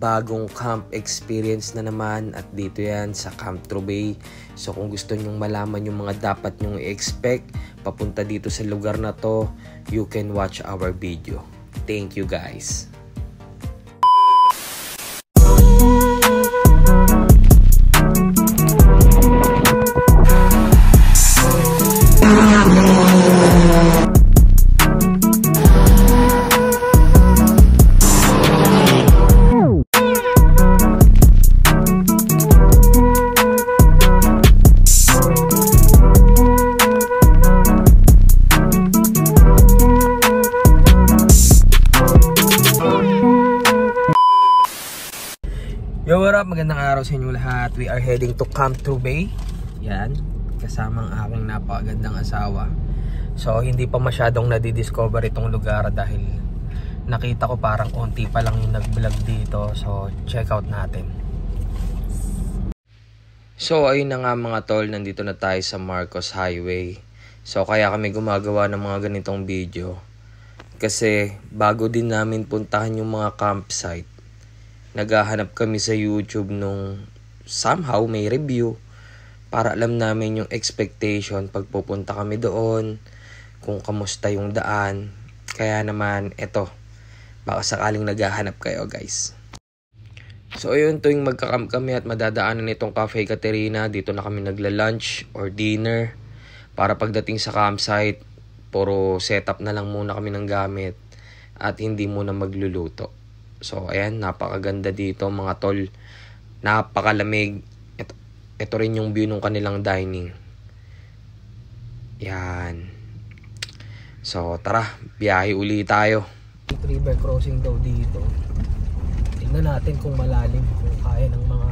bagong camp experience na naman at dito yan sa Camp Trubay. So kung gusto nyong malaman yung mga dapat nyong i-expect papunta dito sa lugar na to, you can watch our video. Thank you guys. Yo, what up? Magandang araw sa inyo lahat. We are heading to Camp Trubay. Yan, kasama ang aking napakagandang asawa. So, hindi pa masyadong nadidiscover itong lugar dahil nakita ko parang konti pa lang yung nag-vlog dito. So, check out natin. So, ayun na nga mga tol, nandito na tayo sa Marcos Highway. So, kaya kami gumagawa ng mga ganitong video. Kasi, bago din namin puntahan yung mga campsite, naghahanap kami sa YouTube nung somehow may review para alam namin yung expectation pag pupunta kami doon, kung kamusta yung daan. Kaya naman eto, baka sakaling naghahanap kayo guys. So ayun, tuwing magka-camp kami at madadaanan nitong Cafe Caterina, dito na kami nagla-lunch or dinner para pagdating sa campsite, puro setup na lang muna kami ng gamit at hindi muna magluluto. So, ayan, napakaganda dito mga tol. Napakalamig. Ito rin yung view ng kanilang dining. Yan. So, tara, biyahe uli tayo. River crossing daw dito. Tingnan natin kung malalim, kung kaya ng mga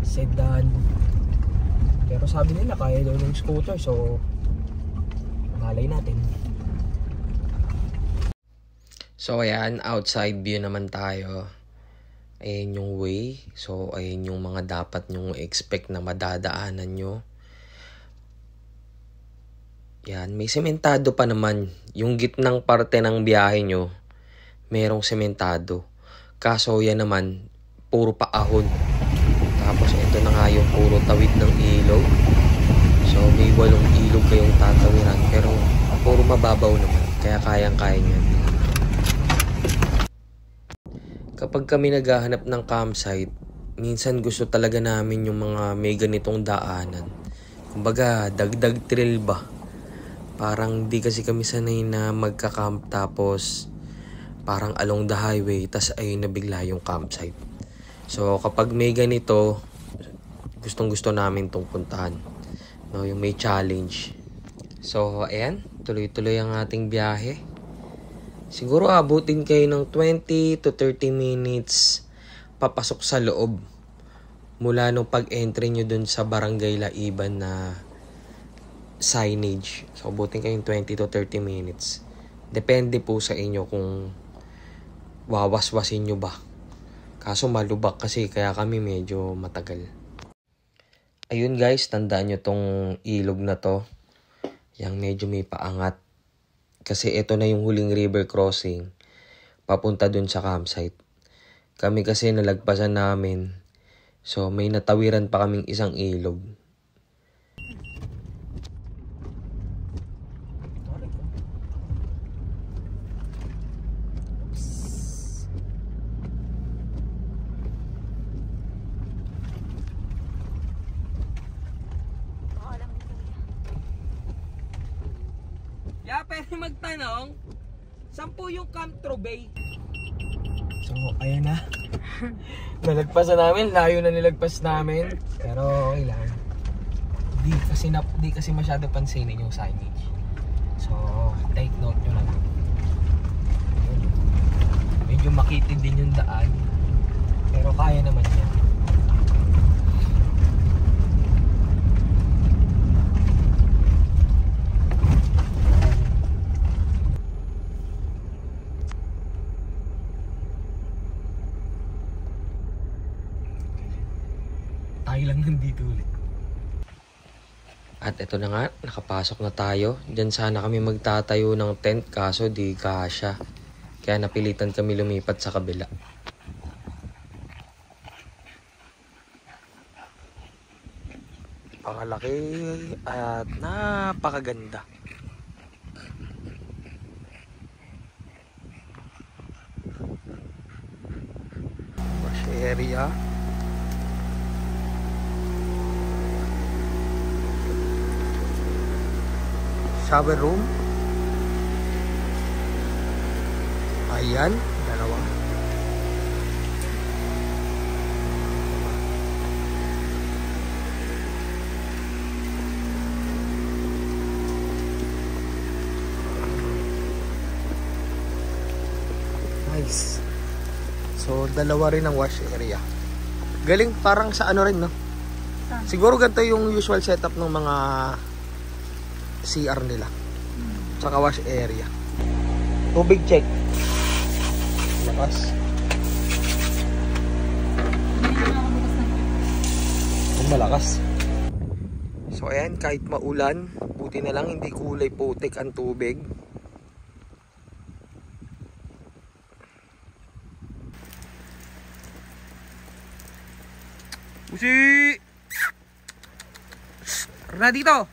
sedan. Pero sabi nila, kaya daw ng scooter. So, malay natin. So ayan, outside view naman tayo. Ayan yung way. So ayan yung mga dapat nyong expect na madadaanan nyo. Yan, may sementado pa naman. Yung gitnang parte ng biyahe nyo, merong sementado. Kaso yan naman, puro paahon. Tapos ito na nga yung puro tawid ng ilog. So may 8 ilog kayong tatawiran. Pero puro mababaw naman. Kaya kayang-kaya nyo. Kapag kami naghahanap ng campsite, minsan gusto talaga namin yung mga may ganitong daanan. Kumbaga, dagdag thrill ba? Parang di kasi kami sanay na magka-camp tapos parang along the highway, tas ayun na bigla yung campsite. So kapag may ganito, gustong gusto namin itong puntahan. No, yung may challenge. So ayan, tuloy-tuloy ang ating biyahe. Siguro abutin kayo ng 20 to 30 minutes papasok sa loob. Mula nung pag-entry nyo dun sa Barangay Laiban na signage. So abutin kayo ng 20 to 30 minutes. Depende po sa inyo kung wawaswasin nyo ba. Kaso malubak kasi kaya kami medyo matagal. Ayun guys, tandaan nyo tong ilog na to. Yang medyo may paangat. Kasi ito na yung huling river crossing papunta dun sa campsite. Kami kasi nalagpasan namin. So may natawiran pa kaming isang ilog. Pwede magtanong, saan po yung Camp Trubay? So, ayan na. Nalagpasan namin, layo na nilagpas namin. Pero, okay lang. Di kasi masyado pansinin yung signage. So, take note nyo na lang. Medyo makitid din yung daan. Pero kaya naman yan. Tayo lang nandito ulit. At ito na nga, nakapasok na tayo. Diyan sana kami magtatayo ng tent kaso di kasya. Kaya napilitan kami lumipat sa kabila. napakalaki at napakaganda. Wash area. Shower room. Ayan, dalawa. Nice. So, dalawa rin ang wash area. Galing parang sa ano rin, no? Siguro ganito yung usual setup ng mga CR nila. Tsaka wash area. Tubig check. Lakas. Malakas. So ayan, kahit maulan, buti na lang hindi kulay putik ang tubig. Usi! Tara dito!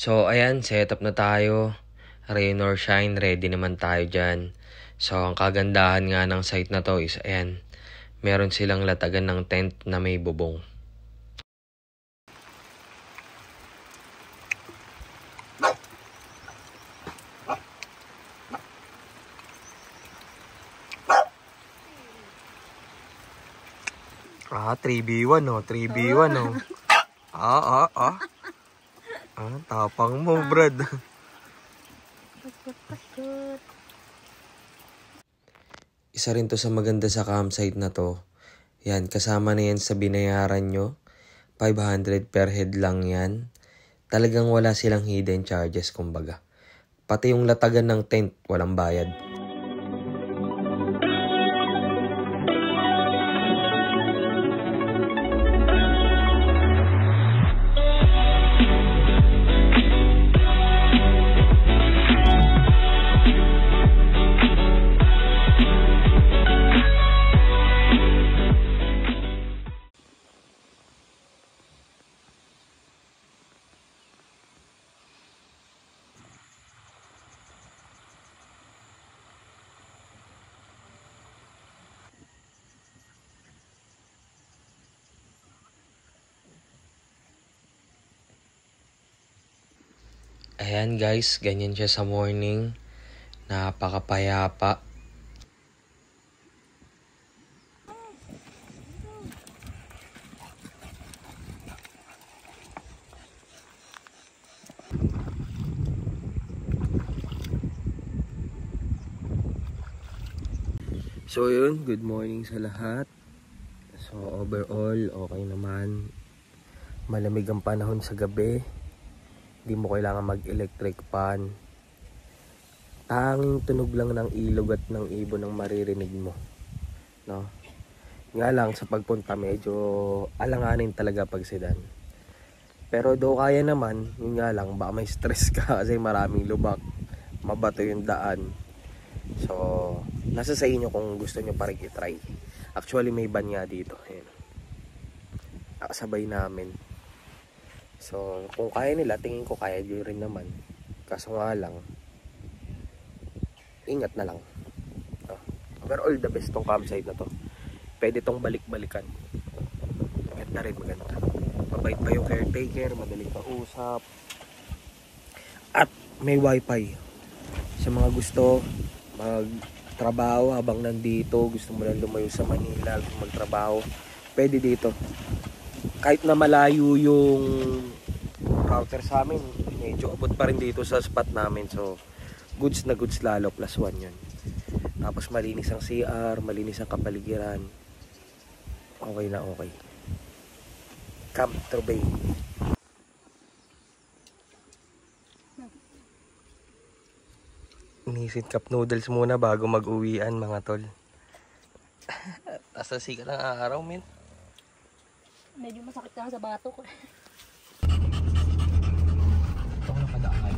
So, ayan, setup na tayo. Rain or shine, ready naman tayo dyan. So, ang kagandahan nga ng site na to is, ayan, meron silang latagan ng tent na may bubong. Ah, 3v1 oh, 3v1 oh. Ah, tapang mo, Brad. Isa rin to sa maganda sa campsite na to. Yan, kasama na yan sa binayaran nyo. 500 per head lang yan. Talagang wala silang hidden charges, kumbaga. Pati yung latagan ng tent, walang bayad. Ayan guys, ganyan siya sa morning. Napakapayapa. So yun, good morning sa lahat. So overall, okay naman. Malamig ang panahon sa gabi. Hindi mo kailangan mag-electric fan. Tanging tunog lang ng ilog at ng ibon ang maririnig mo. No? Nga lang, sa pagpunta medyo alanganin talaga pag sedan. Pero do kaya naman, yun nga lang, baka may stress ka kasi maraming lubak. Mabato yung daan. So, nasa sa inyo kung gusto nyo parang i-try. Actually, may van nga dito. Ayan. Nakasabay namin. So, kung kaya nila, tingin ko kaya nyo rin naman. Kaso nga lang, ingat na lang. Pero all the best tong campsite na to. Pwede tong balik-balikan. Maganda rin, maganda. Mabait pa yung caretaker, madaling kausap. At may wifi. Sa mga gusto magtrabaho habang nandito, gusto mo lang lumayo sa Manila, magtrabaho, pwede dito. Kahit na malayo yung router sa amin, medyo abot pa rin dito sa spot namin. So, goods na goods lalo, +1 yun. Tapos malinis ang CR, malinis ang kapaligiran. Okay na okay. Camp Trubay. Inisin cup noodles muna bago mag-uwian mga tol. Tapos sikat ng araw, men. Medyo masakit ka sa batok. Ito ko nakadaan.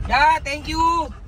Yeah, thank you!